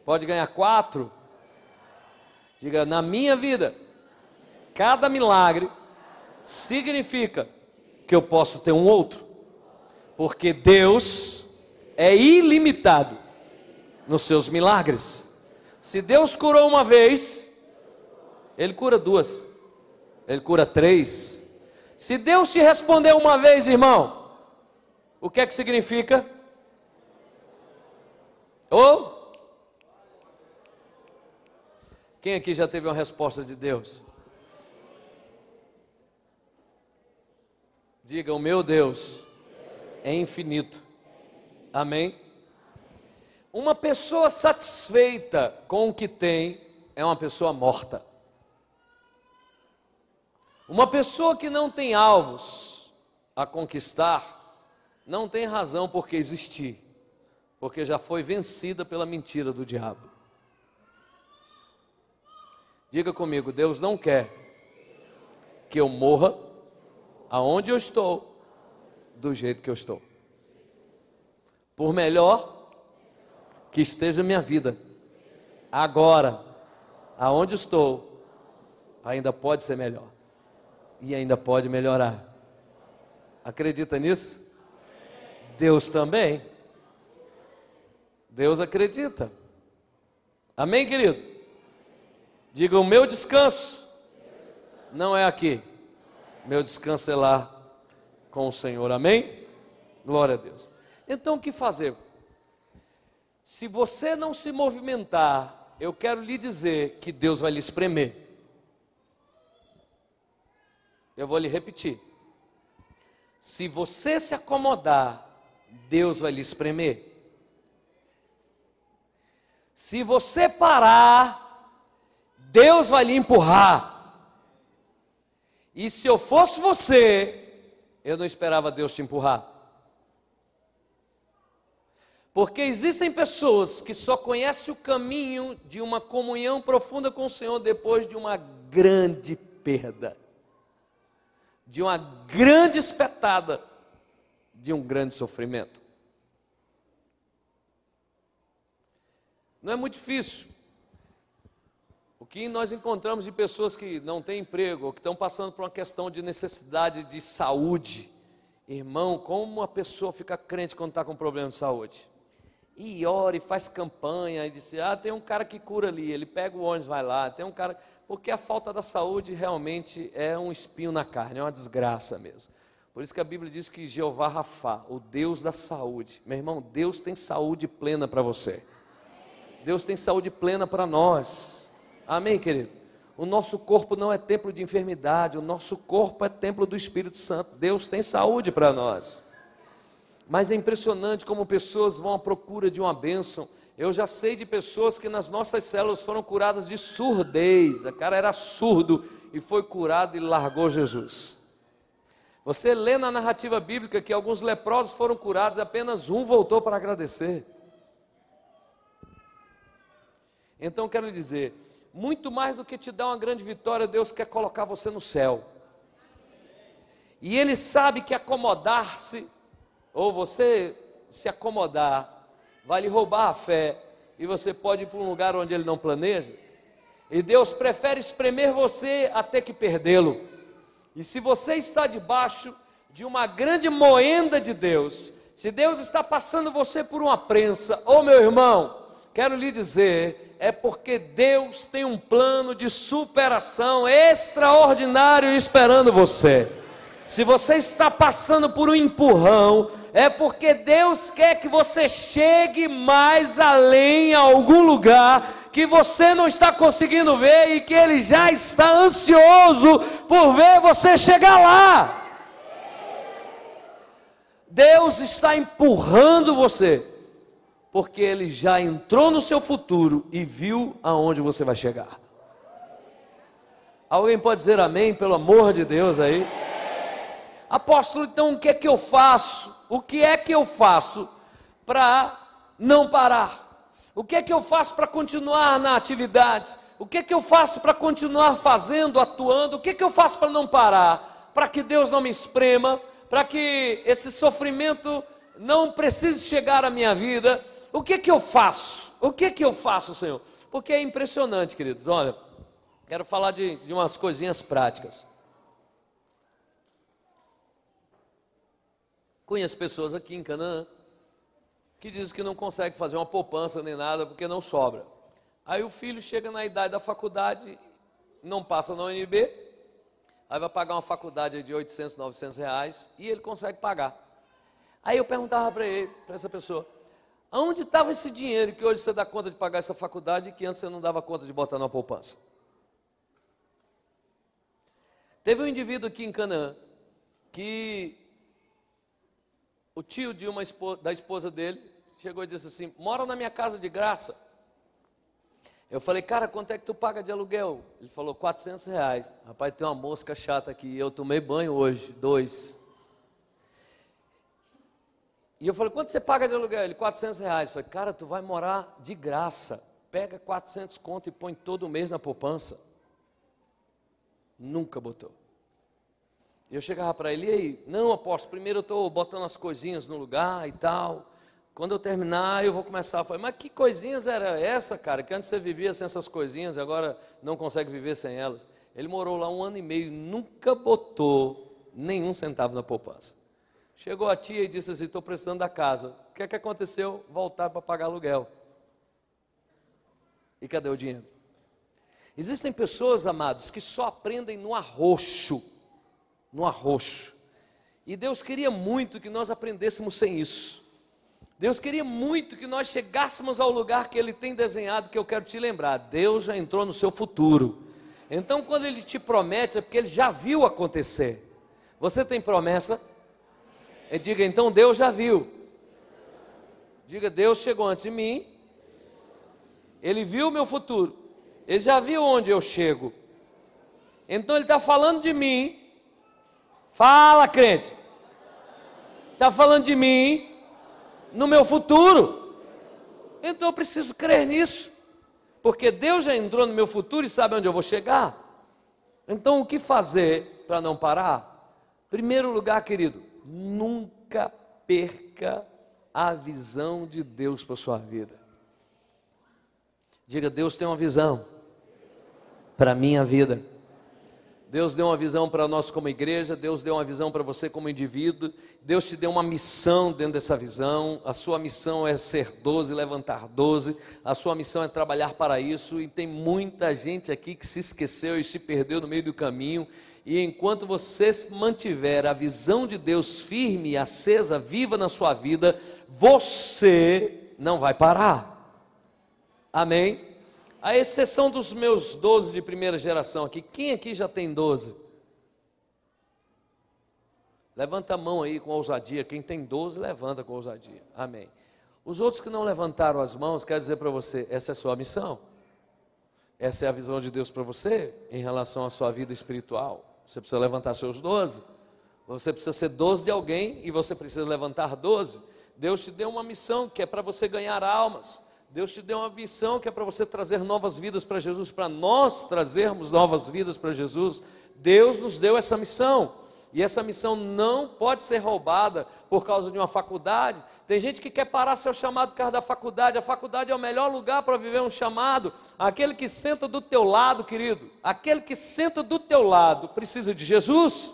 pode ganhar 4. Diga: na minha vida, cada milagre significa que eu posso ter um outro, porque Deus é ilimitado nos seus milagres. Se Deus curou uma vez, Ele cura 2, Ele cura 3. Se Deus te respondeu uma vez, irmão, o que é que significa? Ou quem aqui já teve uma resposta de Deus? Diga: o meu Deus é infinito. Amém? Uma pessoa satisfeita com o que tem é uma pessoa morta. Uma pessoa que não tem alvos a conquistar, não tem razão por que existir, porque já foi vencida pela mentira do diabo. Diga comigo: Deus não quer que eu morra aonde eu estou, do jeito que eu estou. Por melhor que esteja a minha vida, agora, aonde estou, ainda pode ser melhor. E ainda pode melhorar. Acredita nisso? Deus também. Deus acredita. Amém, querido? Diga: o meu descanso não é aqui. Meu descanso é lá com o Senhor. Amém? Glória a Deus. Então o que fazer? Se você não se movimentar, eu quero lhe dizer que Deus vai lhe espremer. Eu vou lhe repetir. Se você se acomodar, Deus vai lhe espremer. Se você parar, Deus vai lhe empurrar. E se eu fosse você, eu não esperava Deus te empurrar. Porque existem pessoas que só conhecem o caminho de uma comunhão profunda com o Senhor depois de uma grande perda, de uma grande espetada, de um grande sofrimento. Não é muito difícil. O que nós encontramos de pessoas que não têm emprego, ou que estão passando por uma questão de necessidade de saúde. Irmão, como uma pessoa fica crente quando está com problema de saúde? E ora, e faz campanha, e diz: tem um cara que cura ali, ele pega o ônibus, vai lá, tem um cara... Porque a falta da saúde realmente é um espinho na carne, é uma desgraça mesmo. Por isso que a Bíblia diz que Jeová Rafá, o Deus da saúde, meu irmão, Deus tem saúde plena para você. Deus tem saúde plena para nós. Amém, querido? O nosso corpo não é templo de enfermidade, o nosso corpo é templo do Espírito Santo. Deus tem saúde para nós. Mas é impressionante como pessoas vão à procura de uma bênção. Eu já sei de pessoas que nas nossas células foram curadas de surdez. O cara era surdo e foi curado e largou Jesus. Você lê na narrativa bíblica que alguns leprosos foram curados e apenas um voltou para agradecer. Então quero lhe dizer, muito mais do que te dar uma grande vitória, Deus quer colocar você no céu. E Ele sabe que acomodar-se, ou você se acomodar, vai lhe roubar a fé, e você pode ir para um lugar onde Ele não planeja, e Deus prefere espremer você até que perdê-lo. E se você está debaixo de uma grande moenda de Deus, se Deus está passando você por uma prensa, ô meu irmão, quero lhe dizer, é porque Deus tem um plano de superação extraordinário esperando você. Se você está passando por um empurrão, é porque Deus quer que você chegue mais além, a algum lugar que você não está conseguindo ver e que Ele já está ansioso por ver você chegar lá. Deus está empurrando você, porque Ele já entrou no seu futuro e viu aonde você vai chegar. Alguém pode dizer amém, pelo amor de Deus aí? Apóstolo, então o que é que eu faço? O que é que eu faço para não parar? O que é que eu faço para continuar na atividade? O que é que eu faço para continuar fazendo, atuando? O que é que eu faço para não parar? Para que Deus não me esprema, para que esse sofrimento não precise chegar à minha vida. O que é que eu faço? O que é que eu faço, Senhor? Porque é impressionante, queridos. Olha, quero falar de umas coisinhas práticas. Conheço pessoas aqui em Canaã que dizem que não consegue fazer uma poupança nem nada porque não sobra. Aí o filho chega na idade da faculdade, não passa na UNB, aí vai pagar uma faculdade de 800, 900 reais e ele consegue pagar. Aí eu perguntava para ele, para essa pessoa, aonde estava esse dinheiro que hoje você dá conta de pagar essa faculdade e que antes você não dava conta de botar na poupança? Teve um indivíduo aqui em Canaã que o tio de da esposa dele chegou e disse assim, mora na minha casa de graça. Eu falei, cara, quanto é que tu paga de aluguel? Ele falou, 400 reais. Rapaz, tem uma mosca chata aqui, eu tomei banho hoje, 2. E eu falei, quanto você paga de aluguel? Ele, 400 reais. Eu falei, cara, tu vai morar de graça, pega 400 conto e põe todo mês na poupança. Nunca botou. Eu chegava para ele, e aí? Não, apóstolo, primeiro eu estou botando as coisinhas no lugar e tal. Quando eu terminar, eu vou começar a falar, mas que coisinhas era essa, cara? Que antes você vivia sem essas coisinhas, agora não consegue viver sem elas. Ele morou lá 1 ano e meio, nunca botou nenhum centavo na poupança. Chegou a tia e disse assim, estou precisando da casa. O que é que aconteceu? Voltaram para pagar aluguel. E cadê o dinheiro? Existem pessoas, amados, que só aprendem no arroxo. No arroxo. E Deus queria muito que nós aprendêssemos sem isso. Deus queria muito que nós chegássemos ao lugar que Ele tem desenhado, que eu quero te lembrar. Deus já entrou no seu futuro. Então, quando Ele te promete, é porque Ele já viu acontecer. Você tem promessa? E diga, então Deus já viu. Diga, Deus chegou antes de mim. Ele viu o meu futuro. Ele já viu onde eu chego. Então Ele está falando de mim. Fala, crente. Está falando de mim no meu futuro. Então eu preciso crer nisso. Porque Deus já entrou no meu futuro e sabe onde eu vou chegar. Então o que fazer para não parar? Primeiro lugar, querido, nunca perca a visão de Deus para a sua vida. Diga, Deus tem uma visão para a minha vida. Deus deu uma visão para nós como igreja, Deus deu uma visão para você como indivíduo, Deus te deu uma missão dentro dessa visão, a sua missão é ser 12, levantar 12, a sua missão é trabalhar para isso, e tem muita gente aqui que se esqueceu e se perdeu no meio do caminho, e enquanto você mantiver a visão de Deus firme, acesa, viva na sua vida, você não vai parar, amém? A exceção dos meus 12 de primeira geração aqui, quem aqui já tem 12? Levanta a mão aí com ousadia, quem tem 12 levanta com ousadia, amém. Os outros que não levantaram as mãos, quero dizer para você, essa é a sua missão, essa é a visão de Deus para você, em relação à sua vida espiritual, você precisa levantar seus 12, você precisa ser 12 de alguém, e você precisa levantar 12, Deus te deu uma missão, que é para você ganhar almas, Deus te deu uma missão que é para você trazer novas vidas para Jesus, para nós trazermos novas vidas para Jesus. Deus nos deu essa missão, e essa missão não pode ser roubada por causa de uma faculdade. Tem gente que quer parar seu chamado por causa da faculdade. A faculdade é o melhor lugar para viver um chamado. Aquele que senta do teu lado, querido, aquele que senta do teu lado precisa de Jesus.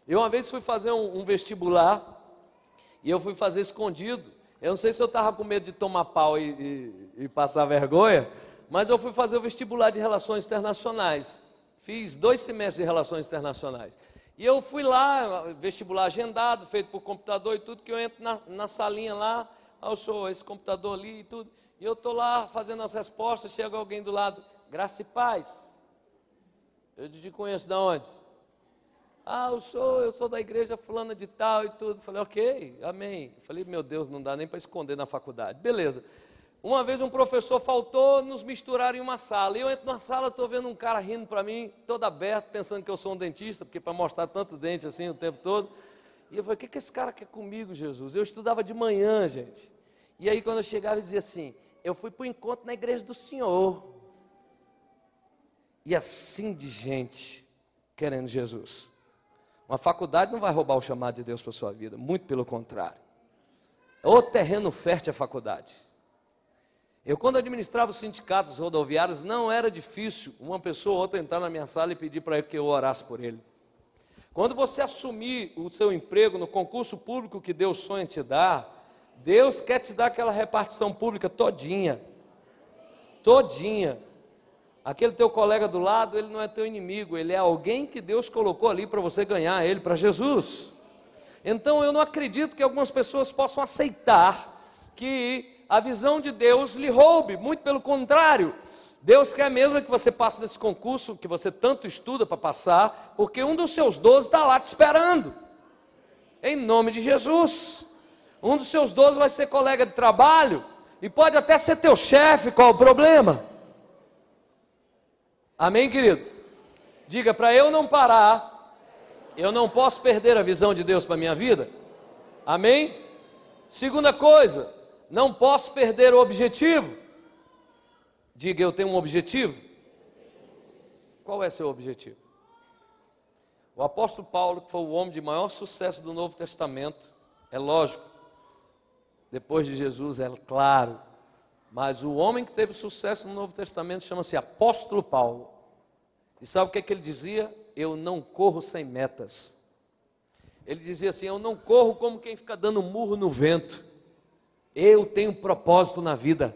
Eu uma vez fui fazer um vestibular, e eu fui fazer escondido. Eu não sei se eu estava com medo de tomar pau e passar vergonha, mas eu fui fazer o vestibular de Relações Internacionais. Fiz 2 semestres de Relações Internacionais. E eu fui lá, vestibular agendado, feito por computador e tudo, que eu entro na salinha lá, eu sou esse computador ali e tudo. E eu estou lá fazendo as respostas, chega alguém do lado, graça e paz. Eu te conheço de onde? Ah, eu sou da igreja fulana de tal e tudo. Falei, ok, amém. Falei, meu Deus, não dá nem para esconder na faculdade. Beleza. Uma vez um professor faltou, nos misturaram em uma sala. E eu entro na sala, estou vendo um cara rindo para mim, todo aberto, pensando que eu sou um dentista, porque para mostrar tanto dente assim o tempo todo. E eu falei, o que esse cara quer comigo, Jesus? Eu estudava de manhã, gente. E aí quando eu chegava, ele dizia assim, eu fui para o encontro na igreja do Senhor. E assim de gente querendo Jesus. Uma faculdade não vai roubar o chamado de Deus para a sua vida, muito pelo contrário. O terreno fértil é a faculdade. Eu, quando administrava os sindicatos rodoviários, não era difícil uma pessoa ou outra entrar na minha sala e pedir para que eu orasse por ele. Quando você assumir o seu emprego no concurso público que Deus sonha te dar, Deus quer te dar aquela repartição pública todinha. Todinha. Aquele teu colega do lado, ele não é teu inimigo, ele é alguém que Deus colocou ali para você ganhar ele para Jesus. Então eu não acredito que algumas pessoas possam aceitar que a visão de Deus lhe roube, muito pelo contrário. Deus quer mesmo que você passe nesse concurso, que você tanto estuda para passar, porque um dos seus 12 está lá te esperando, em nome de Jesus. Um dos seus 12 vai ser colega de trabalho, e pode até ser teu chefe, qual o problema? Amém, querido? Diga, para eu não parar, eu não posso perder a visão de Deus para a minha vida. Amém? Segunda coisa, não posso perder o objetivo. Diga, eu tenho um objetivo. Qual é seu objetivo? O apóstolo Paulo, que foi o homem de maior sucesso do Novo Testamento, é lógico, depois de Jesus, é claro, mas o homem que teve sucesso no Novo Testamento chama-se apóstolo Paulo. E sabe o que é que ele dizia? Eu não corro sem metas. Ele dizia assim, eu não corro como quem fica dando murro no vento. Eu tenho propósito na vida.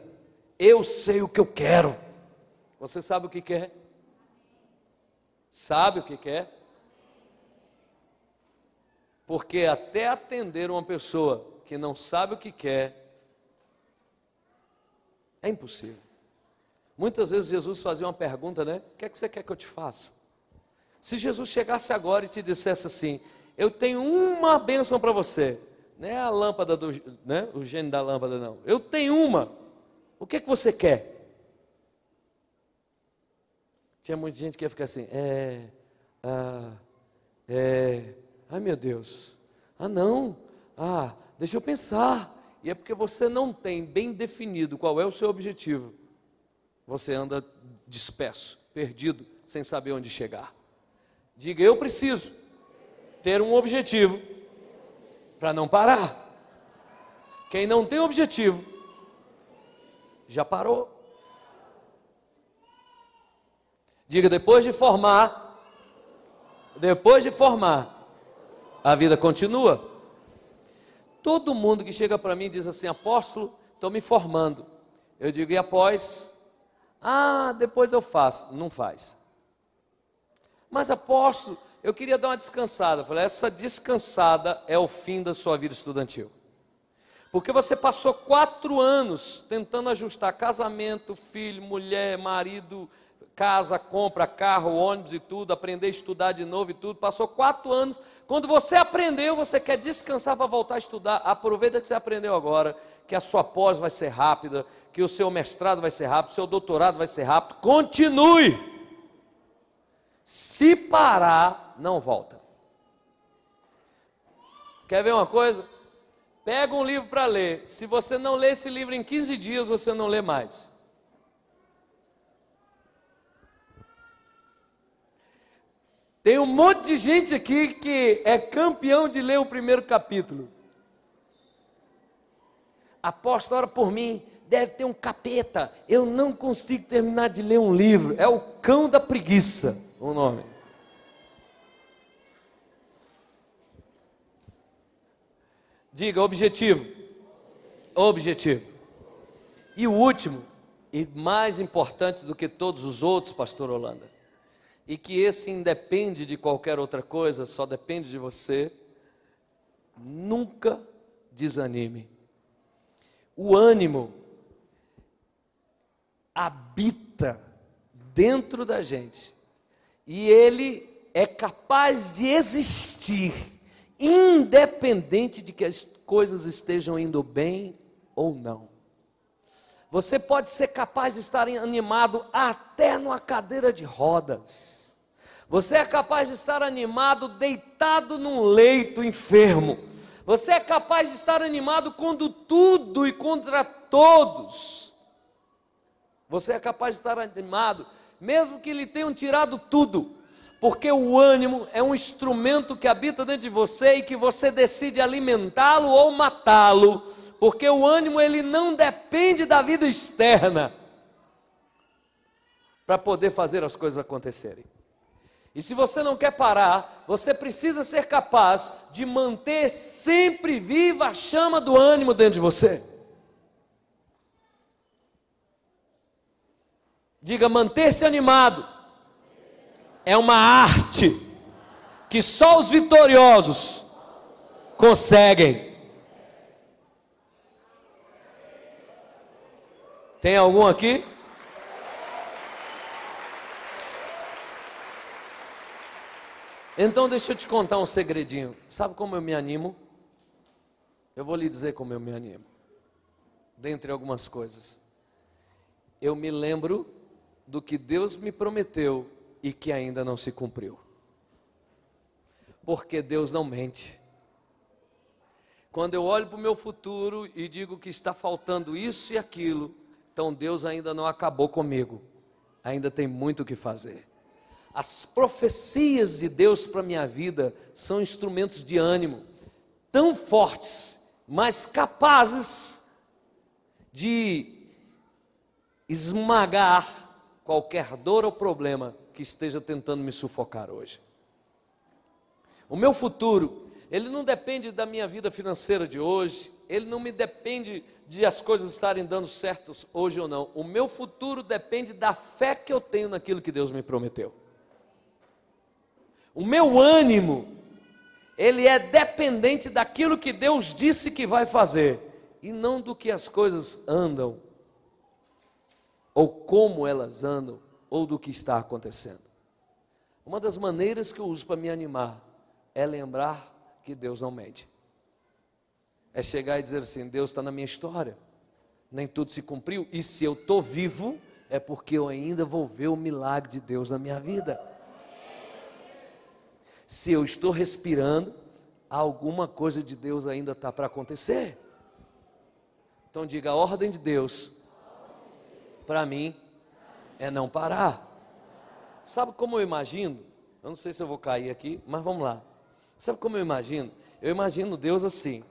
Eu sei o que eu quero. Você sabe o que quer? Sabe o que quer? Porque até atender uma pessoa que não sabe o que quer, é impossível. Muitas vezes Jesus fazia uma pergunta, né? O que é que você quer que eu te faça? Se Jesus chegasse agora e te dissesse assim, eu tenho uma bênção para você, não é a lâmpada do, né? O gênio da lâmpada não, eu tenho uma, o que é que você quer? Tinha muita gente que ia ficar assim, ai meu Deus, não, deixa eu pensar. E é porque você não tem bem definido qual é o seu objetivo. Você anda disperso, perdido, sem saber onde chegar. Diga, eu preciso ter um objetivo para não parar. Quem não tem objetivo, já parou. Diga, depois de formar, a vida continua. Todo mundo que chega para mim e diz assim, apóstolo, estou me formando. Eu digo, e após? Depois eu faço. Não faz. Mas apóstolo, eu queria dar uma descansada. Eu falei, essa descansada é o fim da sua vida estudantil. Porque você passou 4 anos tentando ajustar casamento, filho, mulher, marido, casa, compra, carro, ônibus e tudo, aprender a estudar de novo e tudo. Passou 4 anos. Quando você aprendeu, você quer descansar para voltar a estudar. Aproveita que você aprendeu agora, que a sua pós vai ser rápida, que o seu mestrado vai ser rápido, o seu doutorado vai ser rápido. Continue. Se parar, não volta. Quer ver uma coisa? Pega um livro para ler. Se você não ler esse livro em 15 dias, você não lê mais. Tem um monte de gente aqui que é campeão de ler o primeiro capítulo. Apóstolo, ora por mim, deve ter um capeta. Eu não consigo terminar de ler um livro. É o cão da preguiça, o nome. Diga, objetivo. Objetivo. E o último, e mais importante do que todos os outros, pastor Holanda, e que esse independe de qualquer outra coisa, só depende de você, nunca desanime. O ânimo habita dentro da gente e ele é capaz de existir, independente de que as coisas estejam indo bem ou não. Você pode ser capaz de estar animado até numa cadeira de rodas. Você é capaz de estar animado deitado num leito enfermo. Você é capaz de estar animado quando tudo e contra todos. Você é capaz de estar animado, mesmo que lhe tenham tirado tudo, porque o ânimo é um instrumento que habita dentro de você e que você decide alimentá-lo ou matá-lo, porque o ânimo ele não depende da vida externa para poder fazer as coisas acontecerem. E se você não quer parar, você precisa ser capaz de manter sempre viva a chama do ânimo dentro de você. Diga, manter-se animado é uma arte que só os vitoriosos conseguem. Tem algum aqui? Então deixa eu te contar um segredinho. Sabe como eu me animo? Eu vou lhe dizer como eu me animo. Dentre algumas coisas. Eu me lembro do que Deus me prometeu e que ainda não se cumpriu. Porque Deus não mente. Quando eu olho para o meu futuro e digo que está faltando isso e aquilo, então Deus ainda não acabou comigo. Ainda tem muito o que fazer. As profecias de Deus para a minha vida são instrumentos de ânimo tão fortes, mas capazes de esmagar qualquer dor ou problema que esteja tentando me sufocar hoje. O meu futuro, ele não depende da minha vida financeira de hoje, ele não me depende de as coisas estarem dando certas hoje ou não. O meu futuro depende da fé que eu tenho naquilo que Deus me prometeu. O meu ânimo, ele é dependente daquilo que Deus disse que vai fazer, e não do que as coisas andam, ou como elas andam, ou do que está acontecendo. Uma das maneiras que eu uso para me animar, é lembrar que Deus não mente. É chegar e dizer assim, Deus está na minha história, nem tudo se cumpriu, e se eu estou vivo, é porque eu ainda vou ver o milagre de Deus na minha vida. Se eu estou respirando, alguma coisa de Deus ainda está para acontecer. Então diga, a ordem de Deus, para mim, é não parar. Sabe como eu imagino? Eu não sei se eu vou cair aqui, mas vamos lá. Sabe como eu imagino? Eu imagino Deus assim,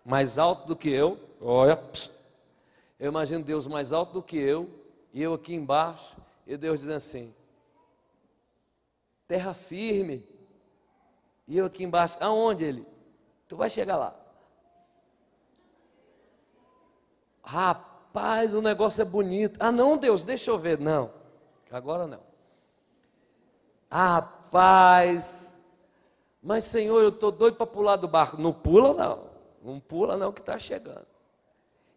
mais alto do que eu, olha, eu imagino Deus mais alto do que eu, e eu aqui embaixo, e Deus dizendo assim, terra firme. E eu aqui embaixo, aonde ele? Tu vai chegar lá. Rapaz, o negócio é bonito. Ah não, Deus, deixa eu ver. Não, agora não. Rapaz, mas Senhor, eu estou doido para pular do barco. Não pula não, não pula não que está chegando.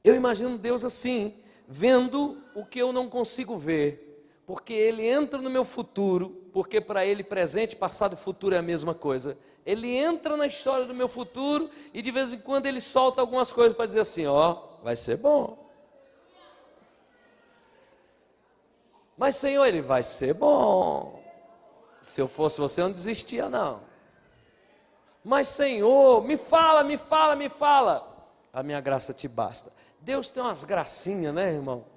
Eu imagino Deus assim, vendo o que eu não consigo ver. Porque Ele entra no meu futuro, porque para Ele presente, passado e futuro é a mesma coisa. Ele entra na história do meu futuro e de vez em quando Ele solta algumas coisas para dizer assim, ó, vai ser bom. Mas Senhor, Ele vai ser bom. Se eu fosse você, eu não desistia não. Mas Senhor, me fala, me fala, me fala. A minha graça te basta. Deus tem umas gracinhas, né, irmão?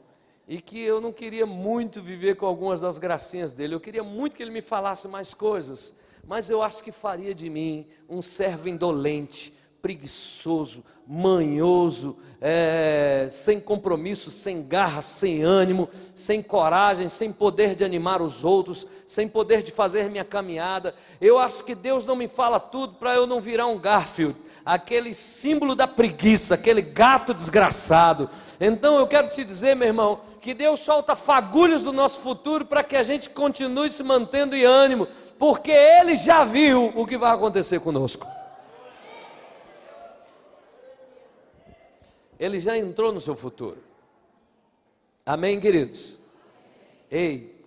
E que eu não queria muito viver com algumas das gracinhas dele. Eu queria muito que ele me falasse mais coisas. Mas eu acho que faria de mim um servo indolente, preguiçoso, manhoso, sem compromisso, sem garra, sem ânimo, sem coragem, sem poder de animar os outros, sem poder de fazer minha caminhada. Eu acho que Deus não me fala tudo para eu não virar um Garfield, aquele símbolo da preguiça, aquele gato desgraçado. Então eu quero te dizer, meu irmão, que Deus solta fagulhas do nosso futuro para que a gente continue se mantendo em ânimo, porque Ele já viu o que vai acontecer conosco. Ele já entrou no seu futuro. Amém, queridos? Ei,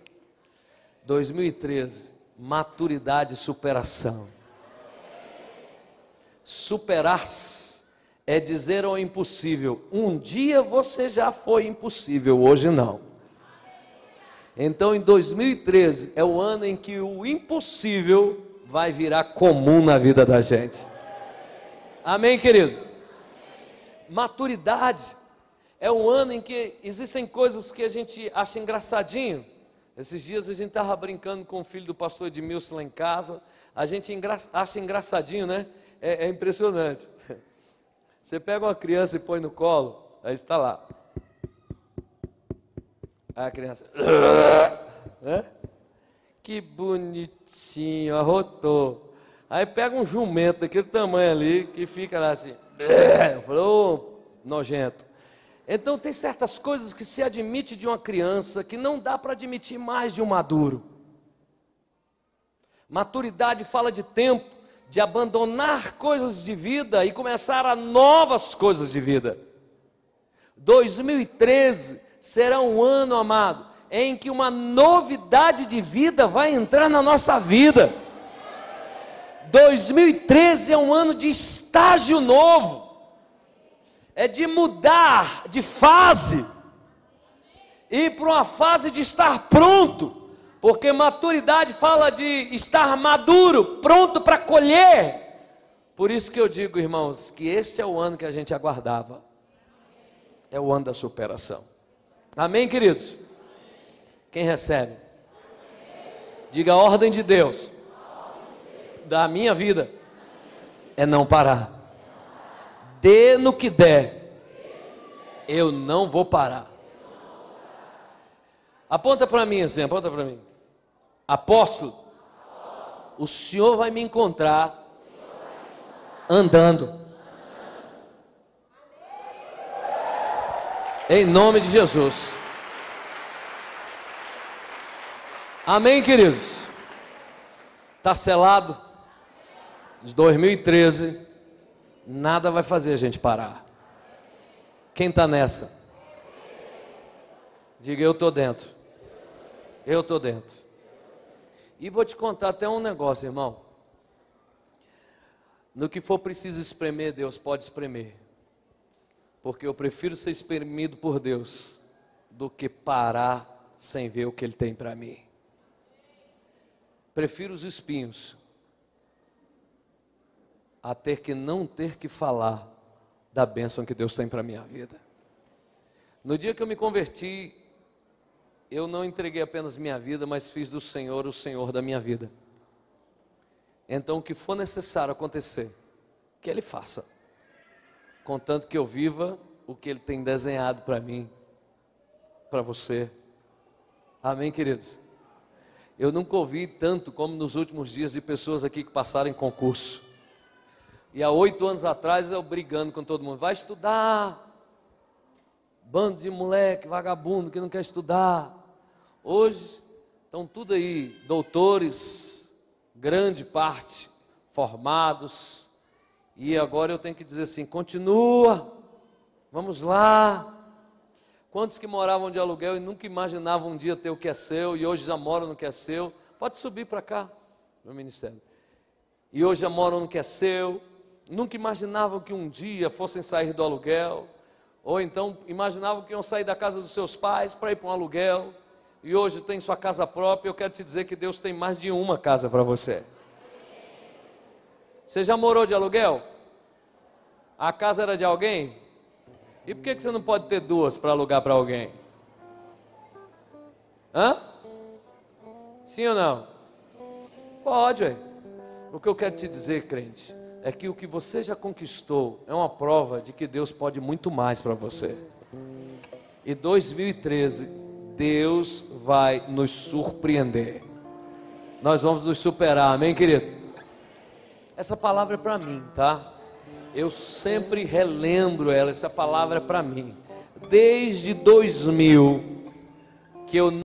2013, maturidade e superação. Superar-se é dizer ao impossível: um dia você já foi impossível, hoje não. Então em 2013 é o ano em que o impossível vai virar comum na vida da gente. Amém, querido? Maturidade é um ano em que existem coisas que a gente acha engraçadinho. Esses dias a gente estava brincando com o filho do pastor Edmilson lá em casa. A gente acha engraçadinho, né? É impressionante. Você pega uma criança e põe no colo, aí está lá. Aí a criança... né? Que bonitinho, arrotou. Aí pega um jumento daquele tamanho ali, que fica lá assim... Falou, nojento. Então tem certas coisas que se admite de uma criança que não dá para admitir mais de um maduro. Maturidade fala de tempo, de abandonar coisas de vida e começar a novas coisas de vida. 2013 será um ano, amado, em que uma novidade de vida vai entrar na nossa vida. 2013 é um ano de estágio novo. É de mudar de fase, ir para uma fase de estar pronto, porque maturidade fala de estar maduro, pronto para colher. Por isso que eu digo, irmãos, que este é o ano que a gente aguardava, é o ano da superação. Amém, queridos? Quem recebe? Diga: a ordem de Deus da minha vida é não parar. Dê no que der, eu não vou parar. Aponta para mim assim, aponta para mim. Apóstolo, o Senhor vai me encontrar andando. Em nome de Jesus. Amém, queridos? Está selado. De 2013. Nada vai fazer a gente parar. Quem está nessa? Diga: eu estou dentro. Eu estou dentro. E vou te contar até um negócio, irmão. No que for preciso espremer, Deus pode espremer. Porque eu prefiro ser espremido por Deus do que parar sem ver o que Ele tem para mim. Prefiro os espinhos a não ter que falar da bênção que Deus tem para a minha vida. No dia que eu me converti, eu não entreguei apenas minha vida, mas fiz do Senhor o Senhor da minha vida. Então o que for necessário acontecer, que Ele faça, contanto que eu viva o que Ele tem desenhado para mim, para você. Amém, queridos? Eu nunca ouvi tanto como nos últimos dias de pessoas aqui que passaram em concurso. E há 8 anos atrás eu brigando com todo mundo: vai estudar, bando de moleque, vagabundo que não quer estudar. Hoje estão tudo aí, doutores, grande parte, formados. E agora eu tenho que dizer assim: continua, vamos lá. Quantos que moravam de aluguel e nunca imaginavam um dia ter o que é seu, e hoje já moram no que é seu? Pode subir para cá, no ministério. E hoje já moram no que é seu. Nunca imaginavam que um dia fossem sair do aluguel, ou então imaginavam que iam sair da casa dos seus pais para ir para um aluguel, e hoje tem sua casa própria. Eu quero te dizer que Deus tem mais de uma casa para você. Você já morou de aluguel? A casa era de alguém? E por que você não pode ter 2 para alugar para alguém? Hã? Sim ou não? Pode, ué. O que eu quero te dizer, crente, é que o que você já conquistou é uma prova de que Deus pode muito mais para você. E 2013, Deus vai nos surpreender. Nós vamos nos superar, amém, querido? Essa palavra é para mim, tá? Eu sempre relembro ela, essa palavra é para mim. Desde 2000 que eu